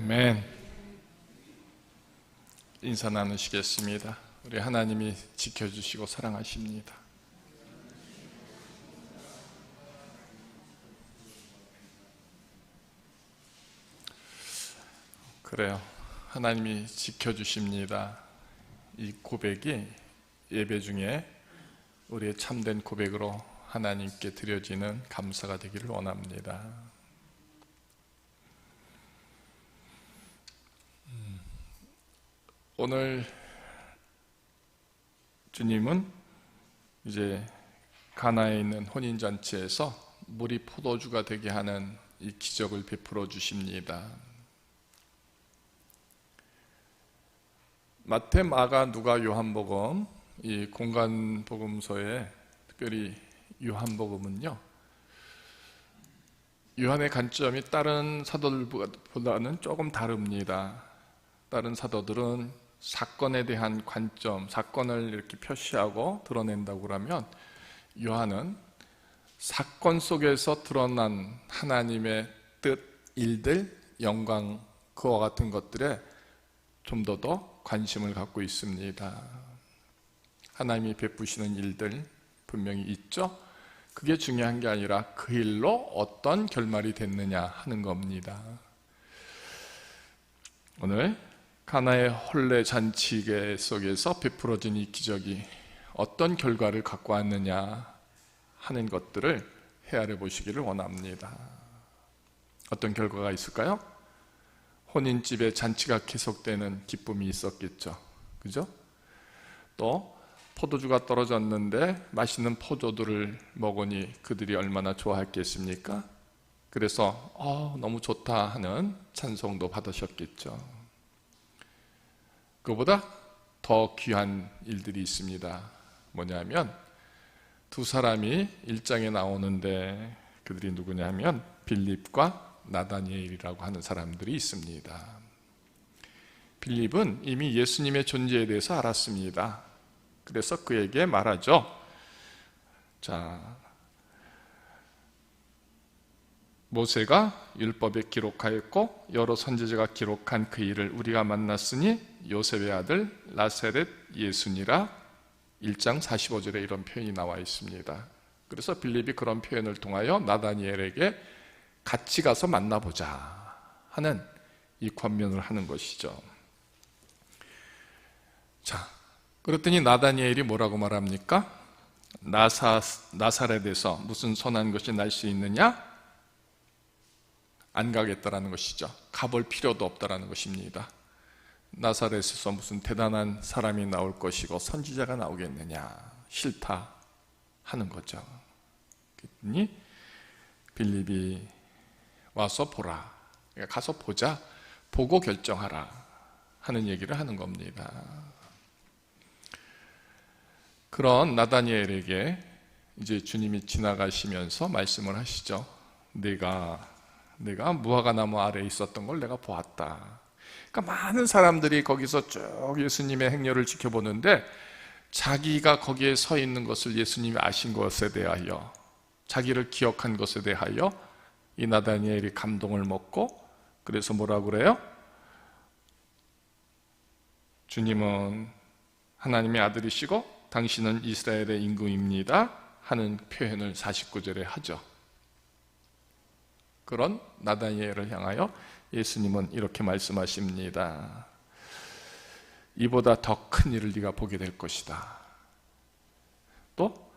아멘. 인사 나누시겠습니다. 우리 하나님이 지켜주시고 사랑하십니다. 그래요. 하나님이 지켜주십니다. 이 고백이 예배 중에 우리의 참된 고백으로 하나님께 드려지는 감사가 되기를 원합니다. 오늘 주님은 이제 가나에 있는 혼인잔치에서 물이 포도주가 되게 하는 이 기적을 베풀어 주십니다. 마태, 마가, 누가, 요한복음, 이 공간 복음서에 특별히 요한복음은요, 요한의 관점이 다른 사도들보다는 조금 다릅니다. 다른 사도들은 사건에 대한 관점, 사건을 이렇게 표시하고 드러낸다고 그러면, 요한은 사건 속에서 드러난 하나님의 뜻, 일들, 영광, 그와 같은 것들에 좀 더 관심을 갖고 있습니다. 하나님이 베푸시는 일들 분명히 있죠. 그게 중요한 게 아니라 그 일로 어떤 결말이 됐느냐 하는 겁니다. 오늘 가나의 혼례 잔치 속에서 베풀어진 이 기적이 어떤 결과를 갖고 왔느냐 하는 것들을 헤아려 보시기를 원합니다. 어떤 결과가 있을까요? 혼인집에 잔치가 계속되는 기쁨이 있었겠죠. 그죠? 또 포도주가 떨어졌는데 맛있는 포도주를 먹으니 그들이 얼마나 좋아했겠습니까? 그래서 너무 좋다 하는 찬송도 받으셨겠죠. 그보다 더 귀한 일들이 있습니다. 뭐냐면 두 사람이 1장에 나오는데 그들이 누구냐면 빌립과 나다니엘이라고 하는 사람들이 있습니다. 빌립은 이미 예수님의 존재에 대해서 알았습니다. 그래서 그에게 말하죠. 모세가 율법에 기록하였고 여러 선지자가 기록한 그 일을 우리가 만났으니 요셉의 아들 나사렛 예수니라. 1장 45절에 이런 표현이 나와 있습니다. 그래서 빌립이 그런 표현을 통하여 나다니엘에게 같이 가서 만나보자 하는 이 권면을 하는 것이죠. 그랬더니 나다니엘이 뭐라고 말합니까? 나사렛에서 무슨 선한 것이 날 수 있느냐? 안 가겠다라는 것이죠. 가볼 필요도 없다라는 것입니다. 나사렛에서 무슨 대단한 사람이 나올 것이고 선지자가 나오겠느냐? 싫다 하는 거죠. 그랬더니 빌립이 와서 보라, 가서 보자, 보고 결정하라 하는 얘기를 하는 겁니다. 그런 나다니엘에게 이제 주님이 지나가시면서 말씀을 하시죠. 내가 무화과나무 아래에 있었던 걸 내가 보았다. 그러니까 많은 사람들이 거기서 쭉 예수님의 행렬을 지켜보는데 자기가 거기에 서 있는 것을 예수님이 아신 것에 대하여, 자기를 기억한 것에 대하여 이 나다니엘이 감동을 먹고, 그래서 뭐라고 그래요? 주님은 하나님의 아들이시고 당신은 이스라엘의 임금입니다 하는 표현을 49절에 하죠. 그런 나다니엘을 향하여 예수님은 이렇게 말씀하십니다. 이보다 더 큰 일을 네가 보게 될 것이다. 또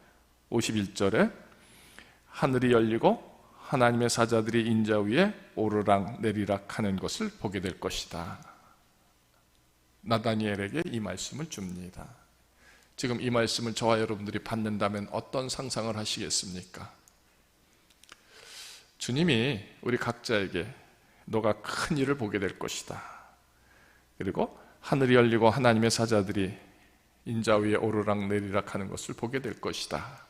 51절에 하늘이 열리고 하나님의 사자들이 인자 위에 오르락 내리락 하는 것을 보게 될 것이다. 나다니엘에게 이 말씀을 줍니다. 지금 이 말씀을 저와 여러분들이 받는다면 어떤 상상을 하시겠습니까? 주님이 우리 각자에게 너가 큰 일을 보게 될 것이다. 그리고 하늘이 열리고 하나님의 사자들이 인자 위에 오르락 내리락 하는 것을 보게 될 것이다.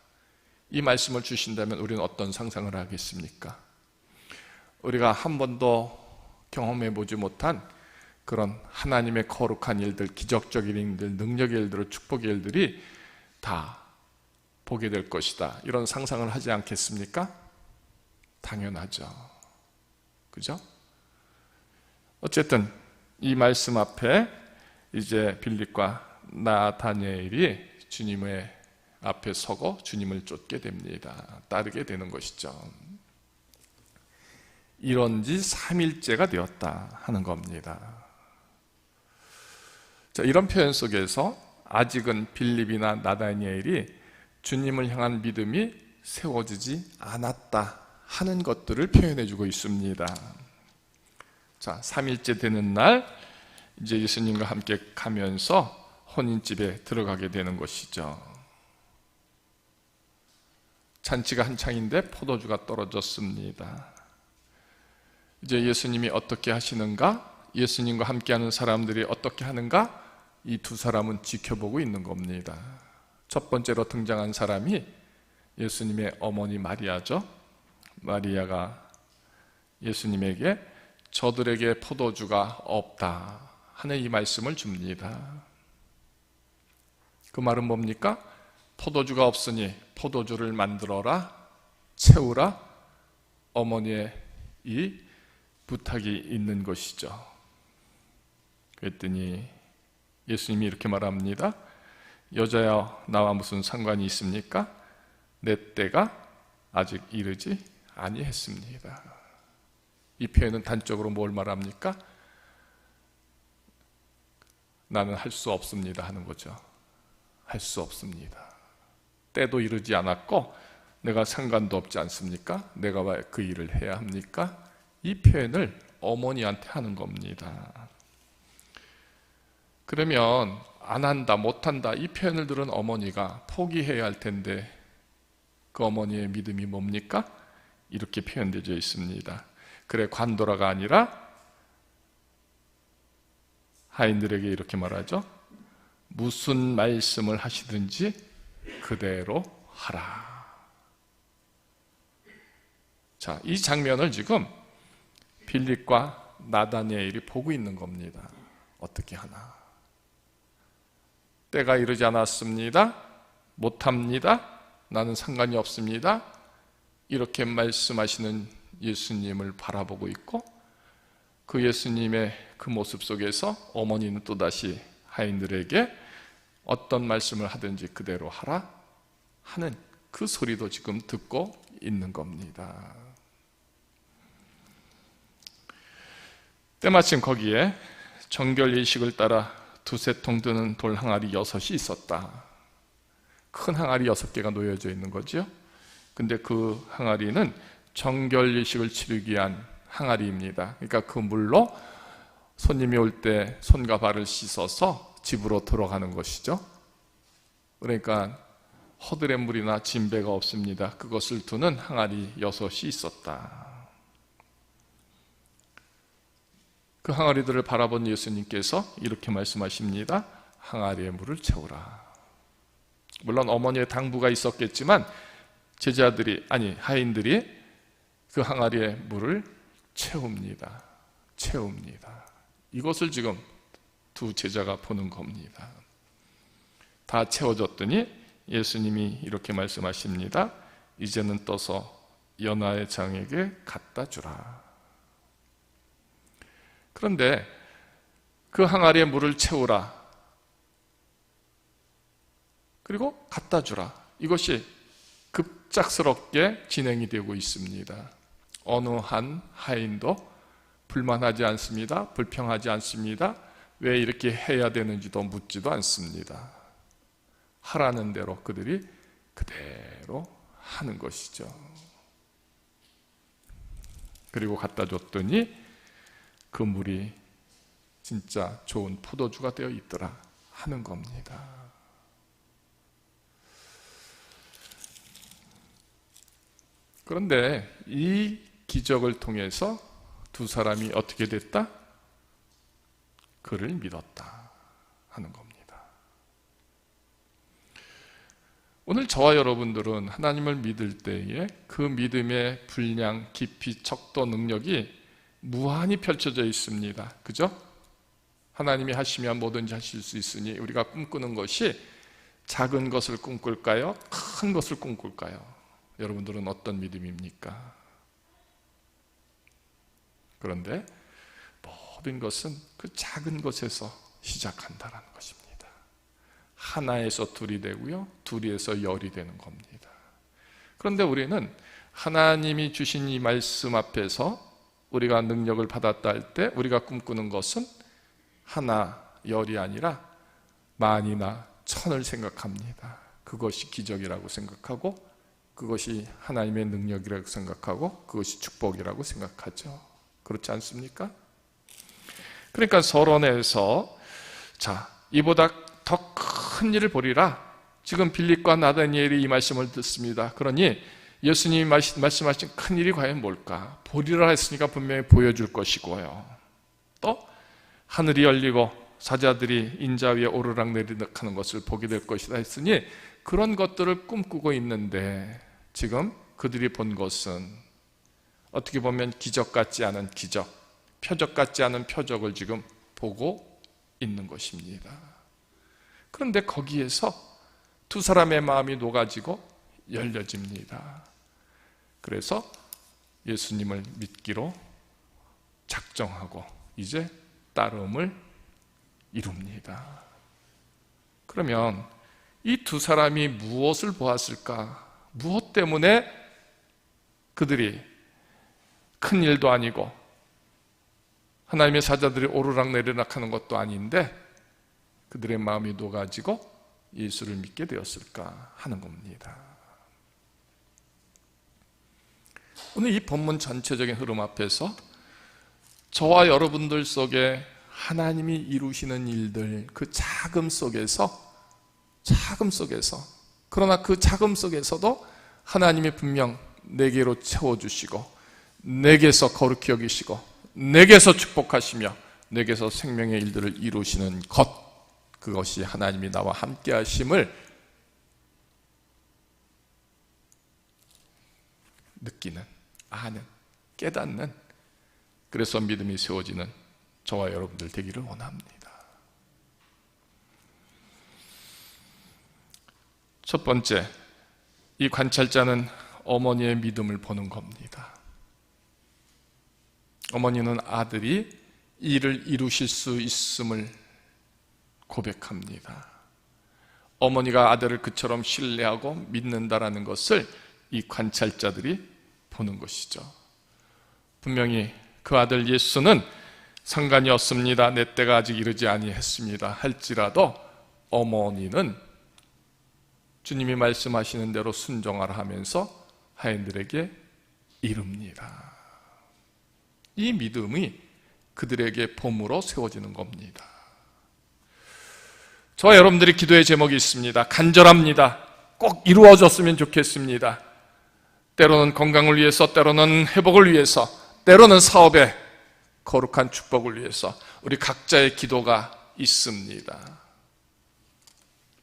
이 말씀을 주신다면 우리는 어떤 상상을 하겠습니까? 우리가 한 번도 경험해 보지 못한 그런 하나님의 거룩한 일들, 기적적인 일들, 능력의 일들, 축복의 일들이 다 보게 될 것이다. 이런 상상을 하지 않겠습니까? 당연하죠. 그죠? 어쨌든 이 말씀 앞에 이제 빌립과 나다니엘이 주님의 앞에 서고 주님을 쫓게 됩니다. 따르게 되는 것이죠. 이런 지 3일째가 되었다 하는 겁니다. 자, 이런 표현 속에서 아직은 빌립이나 나다니엘이 주님을 향한 믿음이 세워지지 않았다 하는 것들을 표현해 주고 있습니다. 자, 3일째 되는 날 이제 예수님과 함께 가면서 혼인집에 들어가게 되는 것이죠. 잔치가 한창인데 포도주가 떨어졌습니다. 이제 예수님이 어떻게 하시는가? 예수님과 함께하는 사람들이 어떻게 하는가? 이 두 사람은 지켜보고 있는 겁니다. 첫 번째로 등장한 사람이 예수님의 어머니 마리아죠. 마리아가 예수님에게 저들에게 포도주가 없다 하는 이 말씀을 줍니다. 그 말은 뭡니까? 포도주가 없으니 포도주를 만들어라, 채우라, 어머니의 이 부탁이 있는 것이죠. 그랬더니 예수님이 이렇게 말합니다. 여자여, 나와 무슨 상관이 있습니까? 내 때가 아직 이르지 아니했습니다. 이 표현은 단적으로 뭘 말합니까? 나는 할 수 없습니다 하는 거죠. 할 수 없습니다. 때도 이르지 않았고 내가 상관도 없지 않습니까? 내가 왜 그 일을 해야 합니까? 이 표현을 어머니한테 하는 겁니다. 그러면 안 한다, 못 한다 이 표현을 들은 어머니가 포기해야 할 텐데 그 어머니의 믿음이 뭡니까? 이렇게 표현되어 있습니다. 그래, 관도라가 아니라 하인들에게 이렇게 말하죠. 무슨 말씀을 하시든지 그대로 하라. 자, 이 장면을 지금 빌립과 나다니엘이 보고 있는 겁니다. 어떻게 하나? 때가 이르지 않았습니다. 못합니다. 나는 상관이 없습니다. 이렇게 말씀하시는 예수님을 바라보고 있고 그 예수님의 그 모습 속에서 어머니는 또다시 하인들에게 어떤 말씀을 하든지 그대로 하라 하는 그 소리도 지금 듣고 있는 겁니다. 때마침 거기에 정결 예식을 따라 두세 통 드는 돌 항아리 6이 있었다. 큰 항아리 6개가 놓여져 있는 거죠. 근데 그 항아리는 정결 예식을 치르기 위한 항아리입니다. 그러니까 그 물로 손님이 올 때 손과 발을 씻어서 집으로 들어가는 것이죠. 그러니까 허들의 물이나 진배가 없습니다. 그것을 두는 항아리 6이 있었다. 그 항아리들을 바라본 예수님께서 이렇게 말씀하십니다. 항아리의 물을 채우라. 물론 어머니의 당부가 있었겠지만 제자들이, 아니 하인들이 그 항아리의 물을 채웁니다. 이것을 지금 두 제자가 보는 겁니다. 다 채워졌더니 예수님이 이렇게 말씀하십니다. 이제는 떠서 연하의 장에게 갖다 주라. 그런데 그 항아리에 물을 채우라. 그리고 갖다 주라. 이것이 급작스럽게 진행이 되고 있습니다. 어느 한 하인도 불만하지 않습니다. 불평하지 않습니다. 왜 이렇게 해야 되는지도 묻지도 않습니다. 하라는 대로 그들이 그대로 하는 것이죠. 그리고 갖다 줬더니 그 물이 진짜 좋은 포도주가 되어 있더라 하는 겁니다. 그런데 이 기적을 통해서 두 사람이 어떻게 됐다? 그를 믿었다 하는 겁니다. 오늘 저와 여러분들은 하나님을 믿을 때에 그 믿음의 분량, 깊이, 척도, 능력이 무한히 펼쳐져 있습니다. 그죠? 하나님이 하시면 뭐든지 하실 수 있으니 우리가 꿈꾸는 것이 작은 것을 꿈꿀까요? 큰 것을 꿈꿀까요? 여러분들은 어떤 믿음입니까? 그런데 모든 것은 그 작은 것에서 시작한다는 것입니다. 하나에서 둘이 되고요, 둘이에서 열이 되는 겁니다. 그런데 우리는 하나님이 주신 이 말씀 앞에서 우리가 능력을 받았다 할 때 우리가 꿈꾸는 것은 하나, 열이 아니라 만이나 천을 생각합니다. 그것이 기적이라고 생각하고, 그것이 하나님의 능력이라고 생각하고, 그것이 축복이라고 생각하죠. 그렇지 않습니까? 그러니까 서론에서 자, 이보다 더 큰 일을 보리라. 지금 빌립과 나다니엘이 이 말씀을 듣습니다. 그러니 예수님이 말씀하신 큰 일이 과연 뭘까? 보리라 했으니까 분명히 보여줄 것이고요. 또 하늘이 열리고 사자들이 인자 위에 오르락내리락 하는 것을 보게 될 것이다 했으니 그런 것들을 꿈꾸고 있는데 지금 그들이 본 것은 어떻게 보면 기적 같지 않은 기적, 표적 같지 않은 표적을 지금 보고 있는 것입니다. 그런데 거기에서 두 사람의 마음이 녹아지고 열려집니다. 그래서 예수님을 믿기로 작정하고 이제 따름을 이룹니다. 그러면 이 두 사람이 무엇을 보았을까? 무엇 때문에 그들이 큰 일도 아니고 하나님의 사자들이 오르락내리락 하는 것도 아닌데 그들의 마음이 녹아지고 예수를 믿게 되었을까 하는 겁니다. 오늘 이 본문 전체적인 흐름 앞에서 저와 여러분들 속에 하나님이 이루시는 일들, 그 자금 속에서 그러나 그 자금 속에서도 하나님이 분명 내게로 채워주시고 내게서 거룩히 여기시고 내게서 축복하시며 내게서 생명의 일들을 이루시는 것, 그것이 하나님이 나와 함께 하심을 느끼는, 아는, 깨닫는, 그래서 믿음이 세워지는 저와 여러분들 되기를 원합니다. 첫 번째, 이 관찰자는 어머니의 믿음을 보는 겁니다. 어머니는 아들이 이 일을 이루실 수 있음을 고백합니다. 어머니가 아들을 그처럼 신뢰하고 믿는다라는 것을 이 관찰자들이 보는 것이죠. 분명히 그 아들 예수는 상관이 없습니다. 내 때가 아직 이르지 아니했습니다. 할지라도 어머니는 주님이 말씀하시는 대로 순종하라 하면서 하인들에게 이릅니다. 이 믿음이 그들에게 봄으로 세워지는 겁니다. 저와 여러분들이 기도의 제목이 있습니다. 간절합니다. 꼭 이루어졌으면 좋겠습니다. 때로는 건강을 위해서, 때로는 회복을 위해서, 때로는 사업의 거룩한 축복을 위해서 우리 각자의 기도가 있습니다.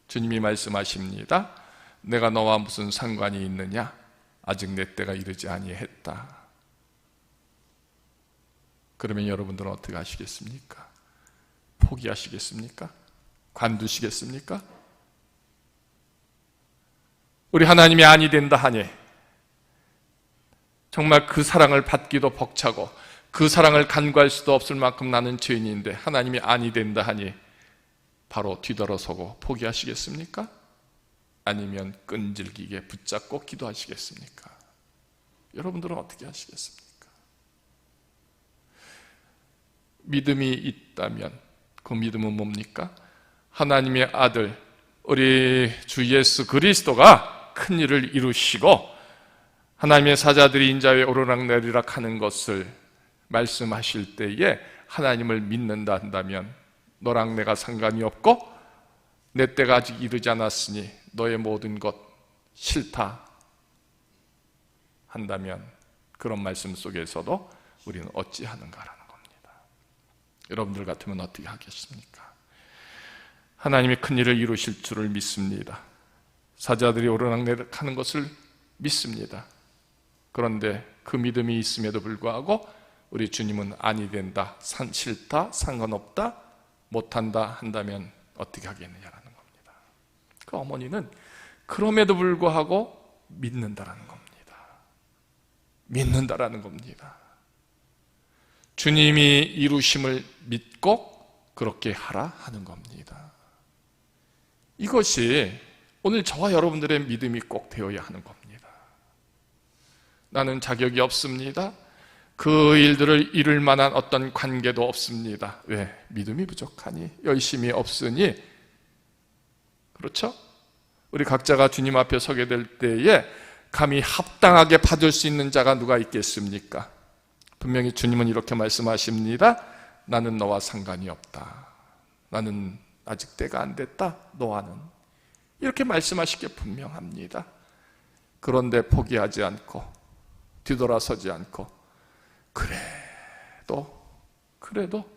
주님이 말씀하십니다. 내가 너와 무슨 상관이 있느냐? 아직 내 때가 이르지 아니했다. 그러면 여러분들은 어떻게 하시겠습니까? 포기하시겠습니까? 관두시겠습니까? 우리 하나님이 아니 된다 하니 정말 그 사랑을 받기도 벅차고 그 사랑을 간구할 수도 없을 만큼 나는 죄인인데 하나님이 아니 된다 하니 바로 뒤돌아서고 포기하시겠습니까? 아니면 끈질기게 붙잡고 기도하시겠습니까? 여러분들은 어떻게 하시겠습니까? 믿음이 있다면 그 믿음은 뭡니까? 하나님의 아들 우리 주 예수 그리스도가 큰 일을 이루시고 하나님의 사자들이 인자 위에 오르락내리락 하는 것을 말씀하실 때에 하나님을 믿는다 한다면 너랑 내가 상관이 없고 내 때가 아직 이르지 않았으니 너의 모든 것 싫다 한다면 그런 말씀 속에서도 우리는 어찌하는가라는 겁니다. 여러분들 같으면 어떻게 하겠습니까? 하나님이 큰 일을 이루실 줄을 믿습니다. 사자들이 오르락내리락 하는 것을 믿습니다. 그런데 그 믿음이 있음에도 불구하고 우리 주님은 아니 된다, 싫다, 상관없다, 못한다 한다면 어떻게 하겠느냐라는 겁니다. 그 어머니는 그럼에도 불구하고 믿는다라는 겁니다. 믿는다라는 겁니다. 주님이 이루심을 믿고 그렇게 하라 하는 겁니다. 이것이 오늘 저와 여러분들의 믿음이 꼭 되어야 하는 겁니다. 나는 자격이 없습니다. 그 일들을 이룰 만한 어떤 관계도 없습니다. 왜? 믿음이 부족하니, 열심이 없으니. 그렇죠? 우리 각자가 주님 앞에 서게 될 때에 감히 합당하게 받을 수 있는 자가 누가 있겠습니까? 분명히 주님은 이렇게 말씀하십니다. 나는 너와 상관이 없다. 나는 아직 때가 안 됐다. 너와는. 이렇게 말씀하실 게 분명합니다. 그런데 포기하지 않고 뒤돌아서지 않고 그래도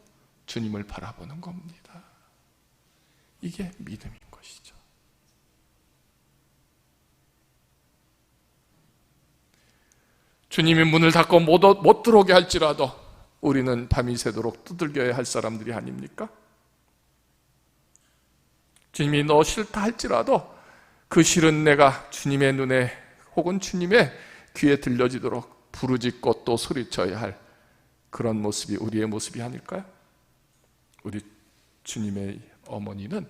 주님을 바라보는 겁니다. 이게 믿음인 것이죠. 주님이 문을 닫고 못 들어오게 할지라도 우리는 밤이 새도록 두들겨야 할 사람들이 아닙니까? 주님이 너 싫다 할지라도 그 싫은 내가 주님의 눈에 혹은 주님의 귀에 들려지도록 부르짖고 또 소리쳐야 할 그런 모습이 우리의 모습이 아닐까요? 우리 주님의 어머니는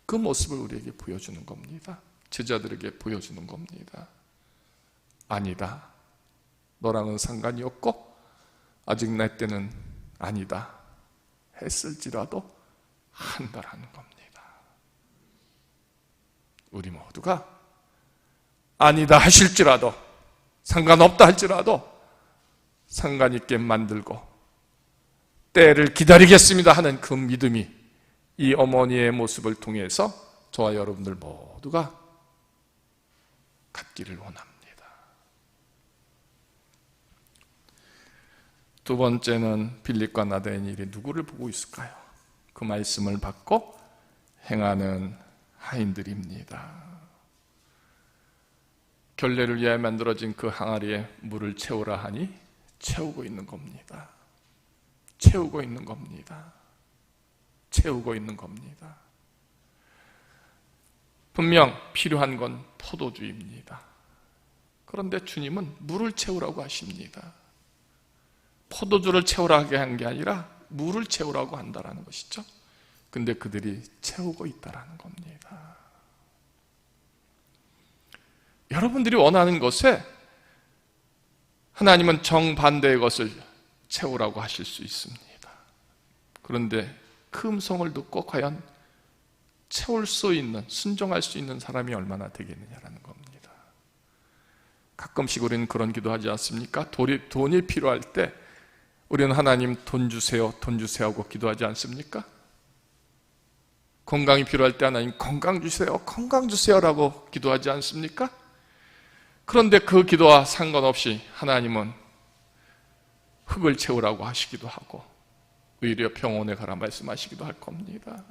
그 모습을 우리에게 보여주는 겁니다. 제자들에게 보여주는 겁니다. 아니다. 너랑은 상관이 없고 아직 내 때는 아니다 했을지라도 한다라는 겁니다. 우리 모두가 아니다 하실지라도 상관없다 할지라도 상관 있게 만들고 때를 기다리겠습니다 하는 그 믿음이 이 어머니의 모습을 통해서 저와 여러분들 모두가 갖기를 원합니다. 두 번째는 빌립과 나다나엘이 누구를 보고 있을까요? 그 말씀을 받고 행하는 하인들입니다. 결례를 위하여 만들어진 그 항아리에 물을 채우라 하니 채우고 있는 겁니다. 채우고 있는 겁니다. 채우고 있는 겁니다. 분명 필요한 건 포도주입니다. 그런데 주님은 물을 채우라고 하십니다. 포도주를 채우라고 한 게 아니라 물을 채우라고 한다는 것이죠. 근데 그들이 채우고 있다는 겁니다. 여러분들이 원하는 것에 하나님은 정반대의 것을 채우라고 하실 수 있습니다. 그런데 그 음성을 듣고 과연 채울 수 있는, 순종할 수 있는 사람이 얼마나 되겠느냐라는 겁니다. 가끔씩 우리는 그런 기도하지 않습니까? 돈이 필요할 때 우리는 하나님 돈 주세요, 돈 주세요 하고 기도하지 않습니까? 건강이 필요할 때 하나님 건강 주세요, 건강 주세요라고 기도하지 않습니까? 그런데 그 기도와 상관없이 하나님은 흙을 채우라고 하시기도 하고 오히려 병원에 가라 말씀하시기도 할 겁니다.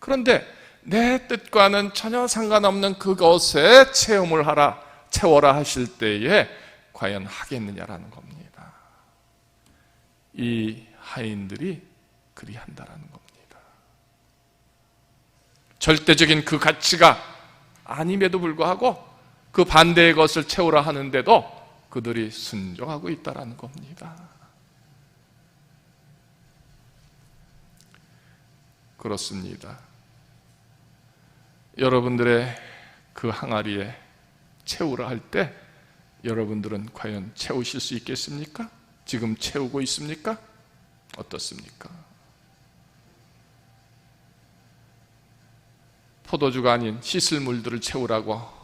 그런데 내 뜻과는 전혀 상관없는 그것에 체험을 하라, 채워라 하실 때에 과연 하겠느냐라는 겁니다. 이 하인들이 그리한다라는 겁니다. 절대적인 그 가치가 아님에도 불구하고 그 반대의 것을 채우라 하는데도 그들이 순종하고 있다라는 겁니다. 그렇습니다. 여러분들의 그 항아리에 채우라 할 때 여러분들은 과연 채우실 수 있겠습니까? 지금 채우고 있습니까? 어떻습니까? 포도주가 아닌 씻을 물들을 채우라고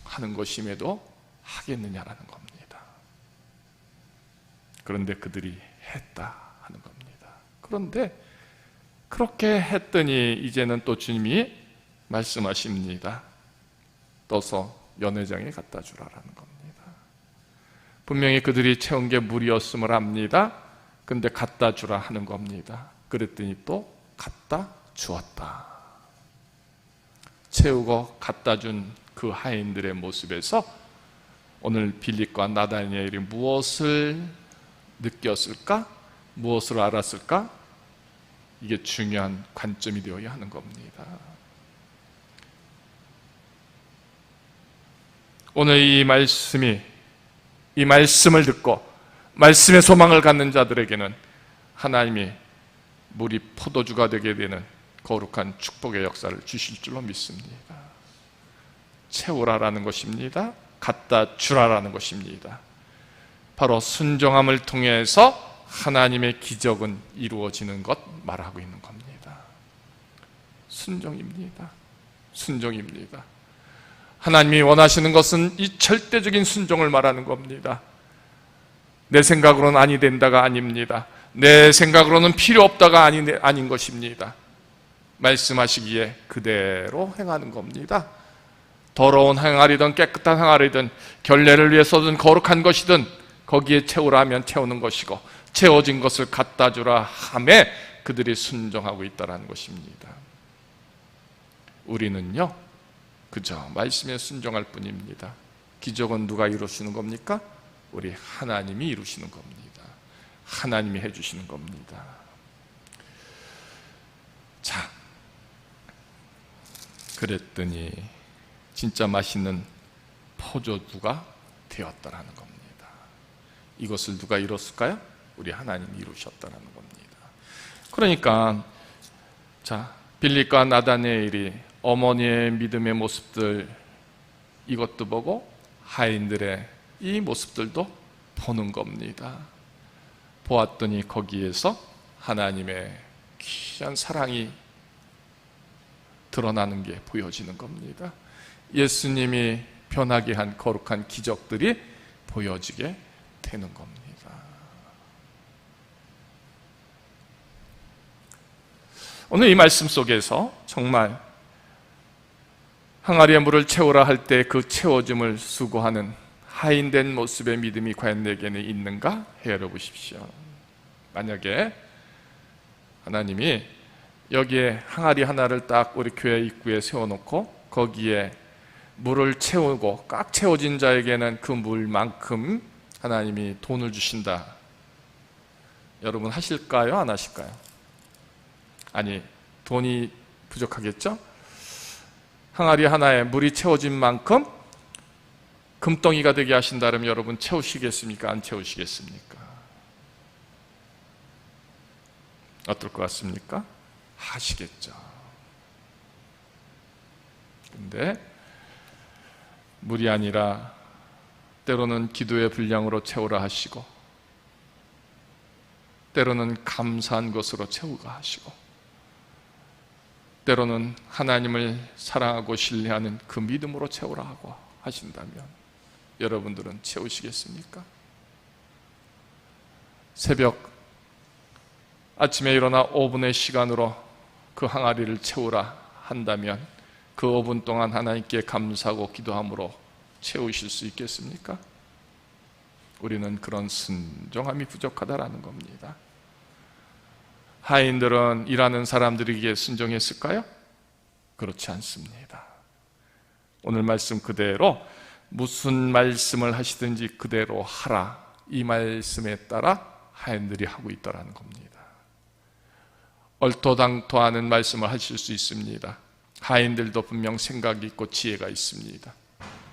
하는 것임에도 하겠느냐라는 겁니다. 그런데 그들이 했다 하는 겁니다. 그런데 그렇게 했더니 이제는 또 주님이 말씀하십니다. 떠서 연회장에 갖다 주라라는 겁니다. 분명히 그들이 채운 게 물이었음을 압니다. 근데 갖다 주라 하는 겁니다. 그랬더니 또 갖다 주었다. 채우고 갖다 준 그 하인들의 모습에서 오늘 빌립과 나다나엘이 무엇을 느꼈을까? 무엇을 알았을까? 이게 중요한 관점이 되어야 하는 겁니다. 오늘 이 말씀을 듣고 말씀의 소망을 갖는 자들에게는 하나님이 물이 포도주가 되게 되는 거룩한 축복의 역사를 주실 줄로 믿습니다. 채우라라는 것입니다. 갖다 주라라는 것입니다. 바로 순종함을 통해서 하나님의 기적은 이루어지는 것 말하고 있는 겁니다. 순종입니다. 순종입니다. 하나님이 원하시는 것은 이 절대적인 순종을 말하는 겁니다. 내 생각으로는 아니 된다가 아닙니다. 내 생각으로는 필요 없다가 아닌 것입니다. 말씀하시기에 그대로 행하는 겁니다. 더러운 항아리든 깨끗한 항아리든 결례를 위해서든 거룩한 것이든 거기에 채우라 하면 채우는 것이고 채워진 것을 갖다 주라 하매 그들이 순종하고 있다는 것입니다. 우리는요 그저 말씀에 순종할 뿐입니다. 기적은 누가 이루시는 겁니까? 우리 하나님이 이루시는 겁니다. 하나님이 해주시는 겁니다. 자, 그랬더니 진짜 맛있는 포도주가 되었다라는 겁니다. 이것을 누가 이뤘을까요? 우리 하나님이 이루셨다라는 겁니다. 그러니까 자, 빌립과 나다네엘이 어머니의 믿음의 모습들 이것도 보고 하인들의 이 모습들도 보는 겁니다. 보았더니 거기에서 하나님의 귀한 사랑이 드러나는 게 보여지는 겁니다. 예수님이 변하게 한 거룩한 기적들이 보여지게 되는 겁니다. 오늘 이 말씀 속에서 정말 항아리에 물을 채우라 할 때 그 채워짐을 수고하는 하인된 모습의 믿음이 과연 내게는 있는가 헤아려 보십시오. 만약에 하나님이 여기에 항아리 하나를 딱 우리 교회 입구에 세워놓고 거기에 물을 채우고 꽉 채워진 자에게는 그 물만큼 하나님이 돈을 주신다. 여러분 하실까요? 안 하실까요? 아니, 돈이 부족하겠죠? 항아리 하나에 물이 채워진 만큼 금덩이가 되게 하신다면 여러분 채우시겠습니까? 안 채우시겠습니까? 어떨 것 같습니까? 하시겠죠. 근데 물이 아니라 때로는 기도의 분량으로 채우라 하시고 때로는 감사한 것으로 채우가 하시고 때로는 하나님을 사랑하고 신뢰하는 그 믿음으로 채우라 하고 하신다면 여러분들은 채우시겠습니까? 새벽 아침에 일어나 5분의 시간으로 그 항아리를 채우라 한다면 그 5분 동안 하나님께 감사하고 기도함으로 채우실 수 있겠습니까? 우리는 그런 순종함이 부족하다라는 겁니다. 하인들은 일하는 사람들에게 순종했을까요? 그렇지 않습니다. 오늘 말씀 그대로 무슨 말씀을 하시든지 그대로 하라, 이 말씀에 따라 하인들이 하고 있다는 겁니다. 얼토당토하는 말씀을 하실 수 있습니다. 하인들도 분명 생각이 있고 지혜가 있습니다.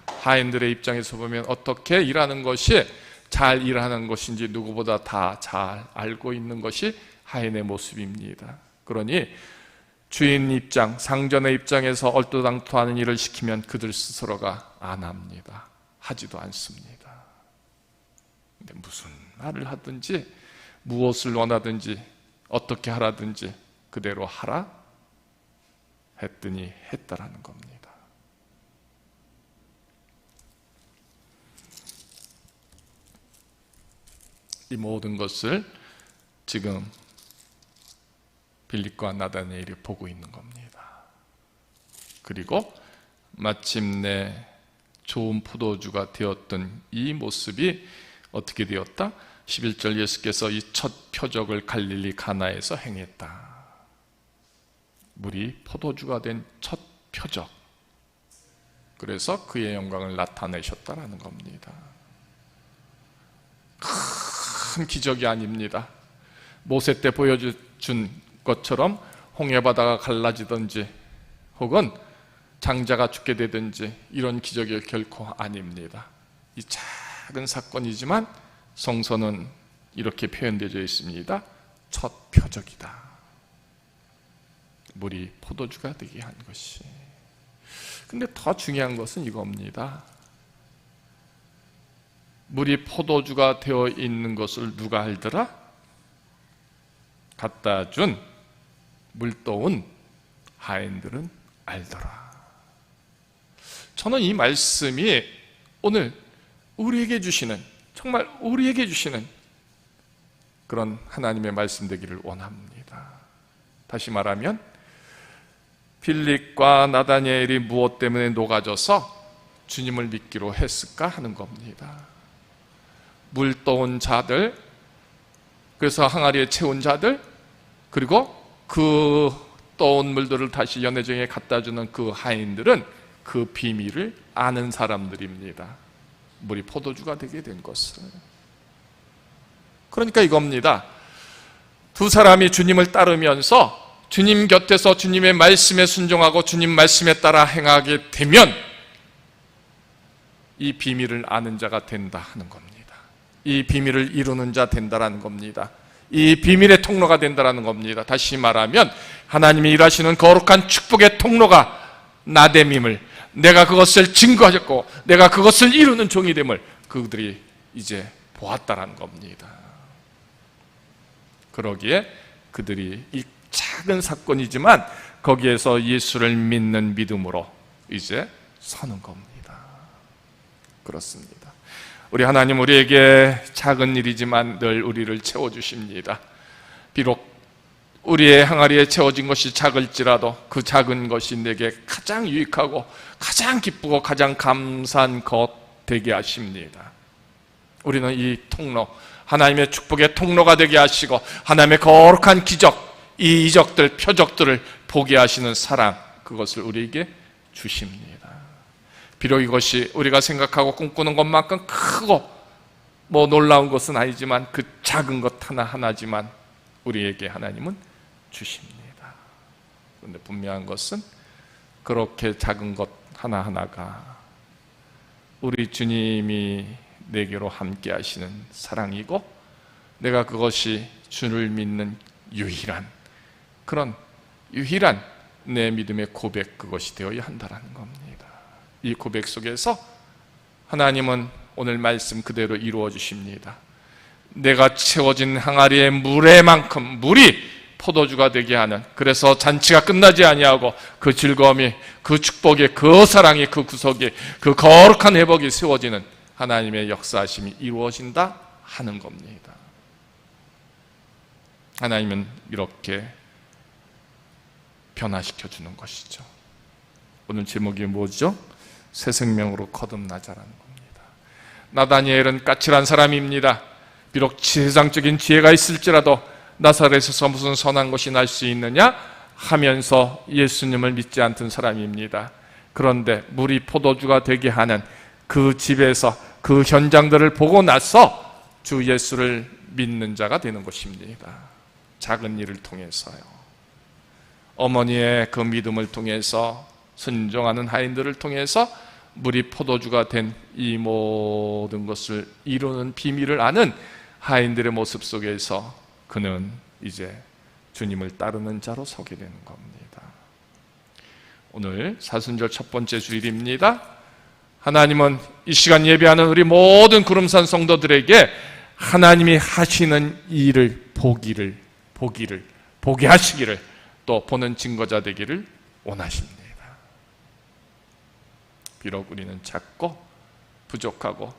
하인들의 입장에서 보면 어떻게 일하는 것이 잘 일하는 것인지 누구보다 다 잘 알고 있는 것이 하인의 모습입니다. 그러니 주인 입장, 상전의 입장에서 얼토당토하는 일을 시키면 그들 스스로가 안 합니다. 하지도 않습니다. 근데 무슨 말을 하든지 무엇을 원하든지 어떻게 하라든지 그대로 하라 했더니 했다라는 겁니다. 이 모든 것을 지금 빌립과 나다네엘이 보고 있는 겁니다. 그리고 마침내 좋은 포도주가 되었던 이 모습이 어떻게 되었다? 11절 예수께서 이 첫 표적을 갈릴리 가나에서 행했다. 물이 포도주가 된 첫 표적. 그래서 그의 영광을 나타내셨다라는 겁니다. 큰 기적이 아닙니다. 모세 때 보여준 것처럼 홍해바다가 갈라지든지 혹은 장자가 죽게 되든지 이런 기적이 결코 아닙니다. 이 작은 사건이지만 성서는 이렇게 표현되어 있습니다. 첫 표적이다. 물이 포도주가 되게 한 것이. 근데 더 중요한 것은 이겁니다. 물이 포도주가 되어 있는 것을 누가 알더라? 갖다 준 물떠온 하인들은 알더라. 저는 이 말씀이 오늘 우리에게 주시는, 정말 우리에게 주시는 그런 하나님의 말씀 되기를 원합니다. 다시 말하면 빌립과 나다니엘이 무엇 때문에 녹아져서 주님을 믿기로 했을까 하는 겁니다. 물 떠온 자들, 그래서 항아리에 채운 자들, 그리고 그 떠온 물들을 다시 연회장에 갖다 주는 그 하인들은 그 비밀을 아는 사람들입니다. 물이 포도주가 되게 된 것을. 그러니까 이겁니다. 두 사람이 주님을 따르면서 주님 곁에서 주님의 말씀에 순종하고 주님 말씀에 따라 행하게 되면 이 비밀을 아는 자가 된다 하는 겁니다. 이 비밀을 이루는 자 된다라는 겁니다. 이 비밀의 통로가 된다라는 겁니다. 다시 말하면 하나님이 일하시는 거룩한 축복의 통로가 나됨임을, 내가 그것을 증거하셨고 내가 그것을 이루는 종이 됨을 그들이 이제 보았다라는 겁니다. 그러기에 그들이 이 작은 사건이지만 거기에서 예수를 믿는 믿음으로 이제 서는 겁니다. 그렇습니다. 우리 하나님 우리에게 작은 일이지만 늘 우리를 채워주십니다. 비록 우리의 항아리에 채워진 것이 작을지라도 그 작은 것이 내게 가장 유익하고 가장 기쁘고 가장 감사한 것 되게 하십니다. 우리는 이 통로, 하나님의 축복의 통로가 되게 하시고 하나님의 거룩한 기적, 이 이적들, 표적들을 보게 하시는 사랑, 그것을 우리에게 주십니다. 비록 이것이 우리가 생각하고 꿈꾸는 것만큼 크고 놀라운 것은 아니지만 그 작은 것 하나하나지만 우리에게 하나님은 주십니다. 그런데 분명한 것은 그렇게 작은 것 하나하나가 우리 주님이 내게로 함께 하시는 사랑이고 내가 그것이 주를 믿는 유일한 내 믿음의 고백, 그것이 되어야 한다는 겁니다. 이 고백 속에서 하나님은 오늘 말씀 그대로 이루어 주십니다. 내가 채워진 항아리의 물에만큼 물이 포도주가 되게 하는, 그래서 잔치가 끝나지 아니하고 그 즐거움이, 그 축복이, 그 사랑이, 그 구속이, 그 거룩한 회복이 세워지는 하나님의 역사하심이 이루어진다 하는 겁니다. 하나님은 이렇게 변화시켜 주는 것이죠. 오늘 제목이 뭐죠? 새 생명으로 거듭나자라는 겁니다. 나다니엘은 까칠한 사람입니다. 비록 세상적인 지혜가 있을지라도 나사렛에서 무슨 선한 것이 날 수 있느냐 하면서 예수님을 믿지 않던 사람입니다. 그런데 물이 포도주가 되게 하는 그 집에서 그 현장들을 보고 나서 주 예수를 믿는 자가 되는 것입니다. 작은 일을 통해서요. 어머니의 그 믿음을 통해서, 순종하는 하인들을 통해서 물이 포도주가 된 이 모든 것을 이루는 비밀을 아는 하인들의 모습 속에서 그는 이제 주님을 따르는 자로 서게 되는 겁니다. 오늘 사순절 첫 번째 주일입니다. 하나님은 이 시간 예배하는 우리 모든 구름산 성도들에게 하나님이 하시는 일을 보게 하시기를, 또 보는 증거자 되기를 원하십니다. 비록 우리는 작고 부족하고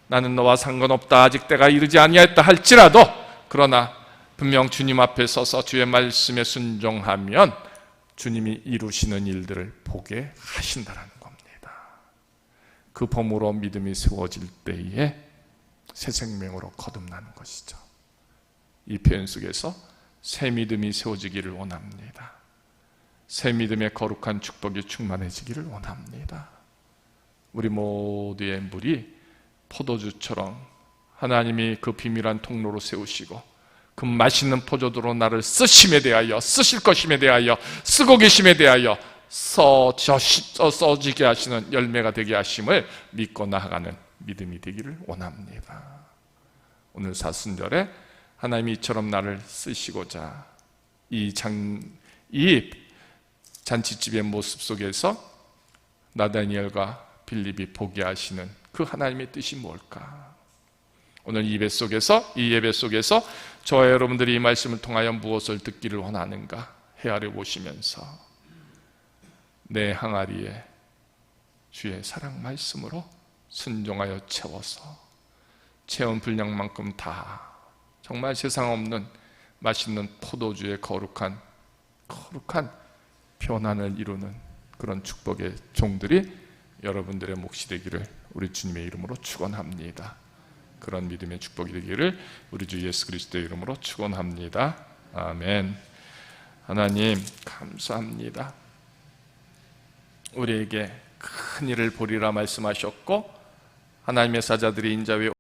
나는 너와 상관없다, 아직 때가 이르지 아니하였다 할지라도, 그러나 분명 주님 앞에 서서 주의 말씀에 순종하면 주님이 이루시는 일들을 보게 하신다라는 겁니다. 그 범으로 믿음이 세워질 때에 새 생명으로 거듭나는 것이죠. 이 표현 속에서 새 믿음이 세워지기를 원합니다. 새 믿음의 거룩한 축복이 충만해지기를 원합니다. 우리 모두의 물이 포도주처럼 하나님이 그 비밀한 통로로 세우시고 그 맛있는 포도주로 나를 쓰심에 대하여, 쓰실 것임에 대하여, 쓰고 계심에 대하여 써지게 하시는 열매가 되게 하심을 믿고 나아가는 믿음이 되기를 원합니다. 오늘 사순절에 하나님이 이처럼 나를 쓰시고자 이 잔치집의 모습 속에서 나다니엘과 빌립이 보게 하시는 그 하나님의 뜻이 뭘까? 오늘 이 예배 속에서 저와 여러분들이 이 말씀을 통하여 무엇을 듣기를 원하는가 헤아려 보시면서 내 항아리에 주의 사랑 말씀으로 순종하여 채운 분량만큼 다 정말 세상 없는 맛있는 포도주의 거룩한 변환을 이루는 그런 축복의 종들이 여러분들의 몫이 되기를 우리 주님의 이름으로 축원합니다. 그런 믿음의 축복이 되기를 우리 주 예수 그리스도의 이름으로 축원합니다. 아멘. 하나님 감사합니다. 우리에게 큰 일을 보리라 말씀하셨고 하나님의 사자들이 인자 위에